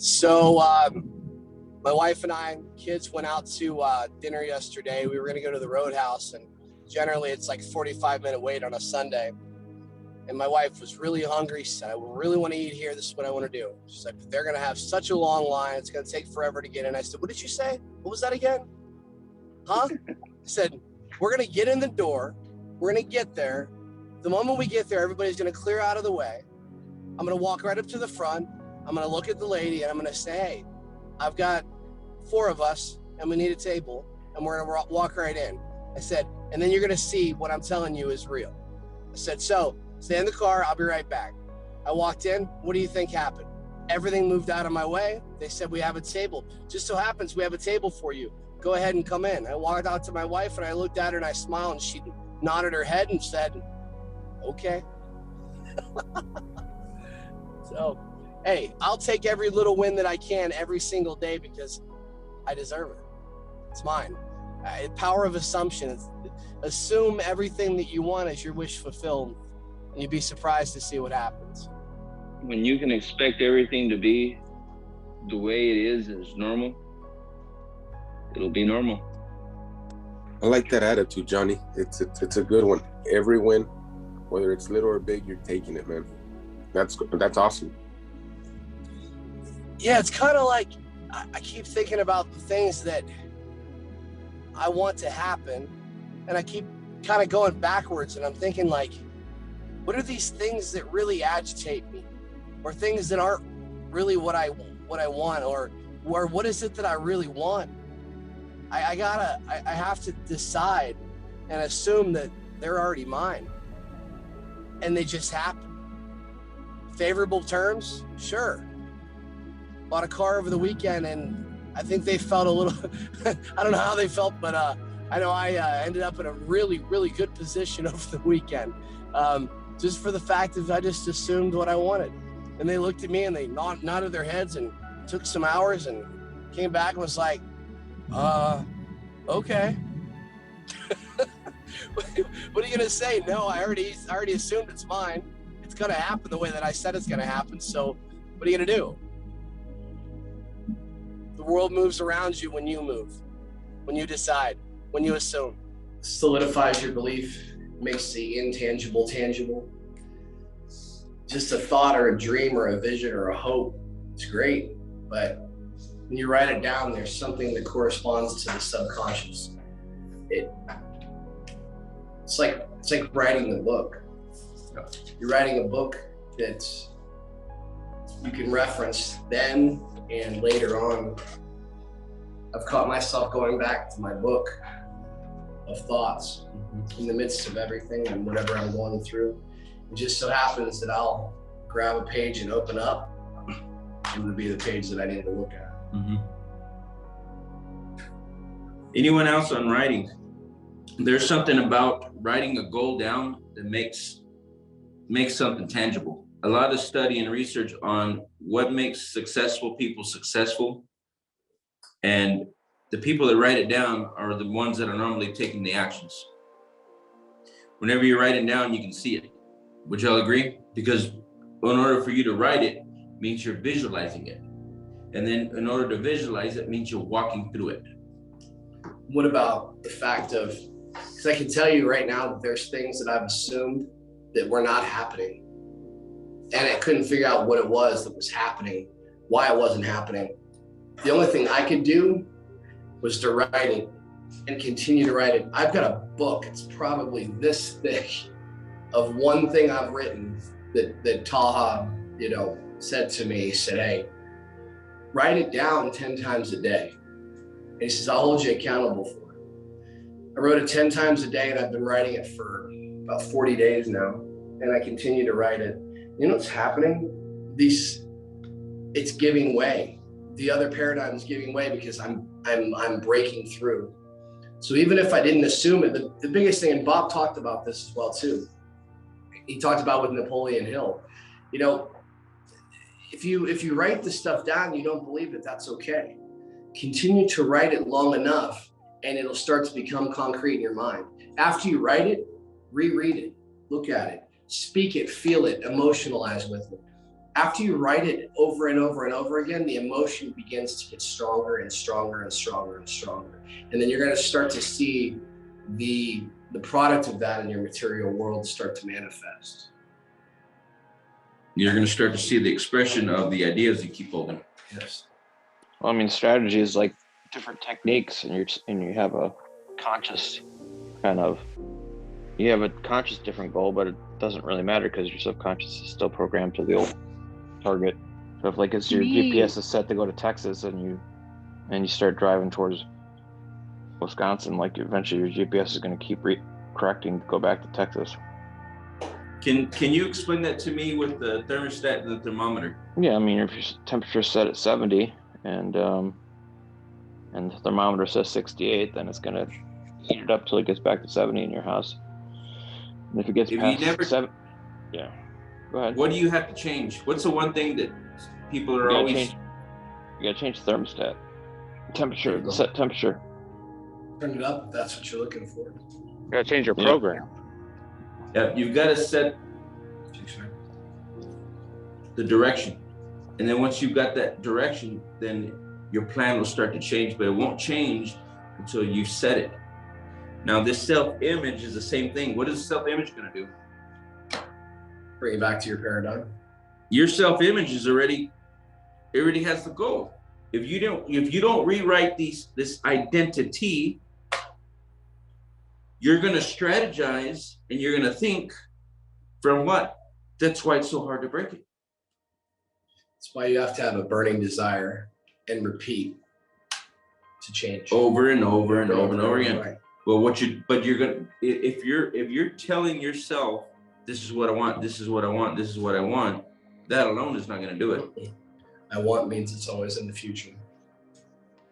So my wife and I, kids, went out to dinner yesterday. We were going to go to the Roadhouse, and generally it's like 45-minute wait on a Sunday. And my wife was really hungry. She said, I really want to eat here. This is what I want to do. She said, they're going to have such a long line. It's going to take forever to get in. I said, what did you say? What was that again? Huh? I said, we're going to get in the door. We're going to get there. The moment we get there, everybody's going to clear out of the way. I'm going to walk right up to the front. I'm going to look at the lady and I'm going to say, hey, I've got 4 of us and we need a table and we're going to walk right in. I said, and then you're going to see what I'm telling you is real. I said, so stay in the car. I'll be right back. I walked in. What do you think happened? Everything moved out of my way. They said, we have a table. Just so happens we have a table for you. Go ahead and come in. I walked out to my wife and I looked at her and I smiled and she nodded her head and said, okay. So, hey, I'll take every little win that I can every single day because I deserve it. It's mine. Power of assumption. Assume everything that you want is your wish fulfilled, and you'd be surprised to see what happens. When you can expect everything to be the way it is normal, it'll be normal. I like that attitude, Johnny. It's a good one. Every win, whether it's little or big, you're taking it, man. That's awesome. Yeah, it's kind of like I keep thinking about the things that I want to happen, and I keep kind of going backwards, and I'm thinking like, what are these things that really agitate me, or things that aren't really what I want, or what is it that I really want? I have to decide and assume that they're already mine, and they just happen. Favorable terms, sure. Bought a car over the weekend, and I think they felt a little, I don't know how they felt, but I know I ended up in a really, really good position over the weekend. Just for the fact that I just assumed what I wanted. And they looked at me and they nodded their heads and took some hours and came back and was like, okay. What are you gonna say? No, I already assumed it's mine. It's gonna happen the way that I said it's gonna happen. So what are you gonna do? The world moves around you when you move, when you decide, when you assume. Solidifies your belief, makes the intangible tangible. Just a thought or a dream or a vision or a hope, it's great. But when you write it down, there's something that corresponds to the subconscious. It's like writing the book. You're writing a book that you can reference then and later on. I've caught myself going back to my book of thoughts in the midst of everything and whatever I'm going through. It just so happens that I'll grab a page and open up, and it'll be the page that I need to look at. Mm-hmm. Anyone else on writing? There's something about writing a goal down that makes something tangible. A lot of study and research on what makes successful people successful, and the people that write it down are the ones that are normally taking the actions. Whenever you write it down, you can see it. Would y'all agree? Because in order for you to write it means you're visualizing it. And then in order to visualize it means you're walking through it. What about the fact of, because I can tell you right now that there's things that I've assumed that were not happening. And I couldn't figure out what it was that was happening, why it wasn't happening. The only thing I could do was to write it and continue to write it. I've got a book, it's probably this thick, of one thing I've written that Taha, said to me. He said, hey, write it down 10 times a day. And he says, I'll hold you accountable for it. I wrote it 10 times a day, and I've been writing it for about 40 days now. And I continue to write it. You know what's happening? It's giving way. The other paradigm is giving way because I'm breaking through. So even if I didn't assume it, the biggest thing, and Bob talked about this as well too. He talked about with Napoleon Hill. If you write this stuff down, you don't believe it, that's okay. Continue to write it long enough, and it'll start to become concrete in your mind. After you write it, reread it, look at it, speak it, feel it, emotionalize with it. after you write it over and over and over again, the emotion begins to get stronger and stronger and stronger and stronger. And then you're going to start to see the product of that in your material world start to manifest. You're going to start to see the expression of the ideas you keep holding. Yes. Well, I mean, strategy is like different techniques, and you have a conscious you have a conscious different goal, but it doesn't really matter because your subconscious is still programmed to the old target. So if like it's your GPS is set to go to Texas and you start driving towards Wisconsin, like eventually your GPS is going to keep correcting to go back to Texas. Can you explain that to me with the thermostat and the thermometer? Yeah, I mean, if your temperature is set at 70 and the thermometer says 68, then it's going to heat it up till it gets back to 70 in your house. And if it gets past 7, yeah. Go ahead. What do you have to change? What's the one thing that people are always... You got to change the thermostat. Temperature, set temperature. Turn it up if that's what you're looking for. You got to change your program. Yeah, you've got to set the direction. And then once you've got that direction, then your plan will start to change, but it won't change until you set it. Now, this self-image is the same thing. What is self-image going to do? Bring it back to your paradigm. Your self-image is already has the goal. If you don't rewrite this identity, you're going to strategize and you're going to think from what? That's why it's so hard to break it. That's why you have to have a burning desire and repeat to change over and over and over and over again. Right. Well, you're gonna, if you're telling yourself, this is what I want, this is what I want, this is what I want, that alone is not going to do it. I want means it's always in the future.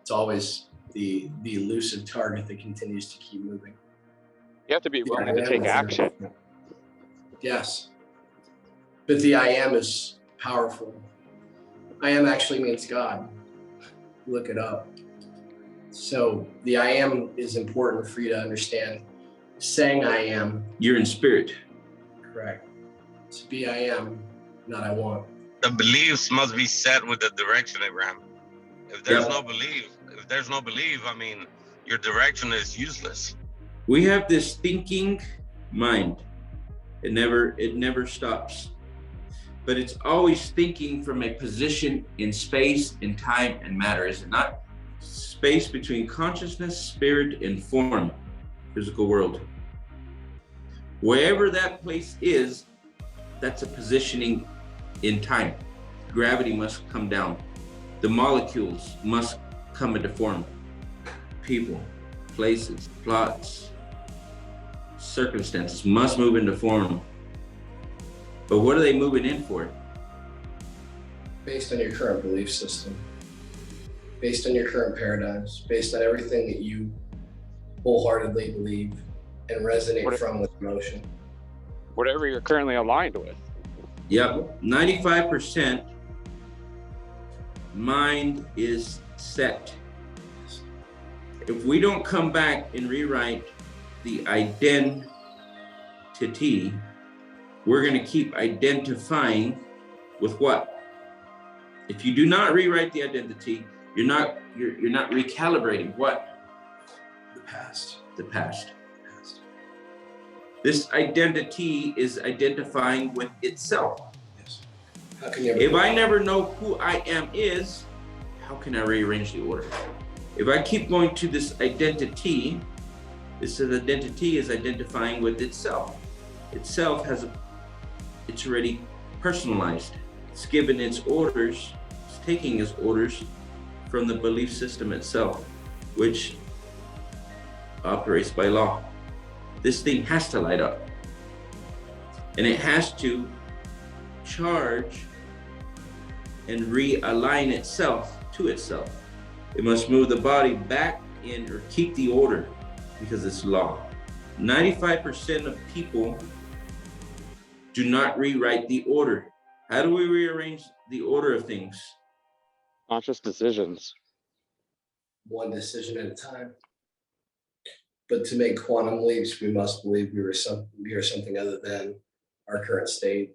It's always the elusive target that continues to keep moving. You have to be willing to take action. Yes. But the I am is powerful. I am actually means God. Look it up. So the I am is important for you to understand. Saying I am. You're in spirit. Correct. To be I am, not I want. The beliefs must be set with the direction, Abraham. If there's no belief, I mean, your direction is useless. We have this thinking mind. It never stops. But it's always thinking from a position in space, in time, and matter, is it not? Space between consciousness, spirit, and form, physical world. Wherever that place is, that's a positioning in time. Gravity must come down. The molecules must come into form. People, places, plots, circumstances must move into form. But what are they moving in for? Based on your current belief system, based on your current paradigms, based on everything that you wholeheartedly believe and resonate from with emotion. Whatever you're currently aligned with. Yep, 95% mind is set. If we don't come back and rewrite the identity, we're going to keep identifying with what? If you do not rewrite the identity, you're not recalibrating what? The past. The past. This identity is identifying with itself. Yes. How can you if I never know who I am is, how can I rearrange the order? If I keep going to this identity, this identity is identifying with itself. Itself it's already personalized. It's given its orders, it's taking its orders from the belief system itself, which operates by law. This thing has to light up. And it has to charge and realign itself to itself. It must move the body back in or keep the order because it's law. 95% of people do not rewrite the order. How do we rearrange the order of things? Conscious decisions. One decision at a time. But to make quantum leaps, we must believe we are something other than our current state.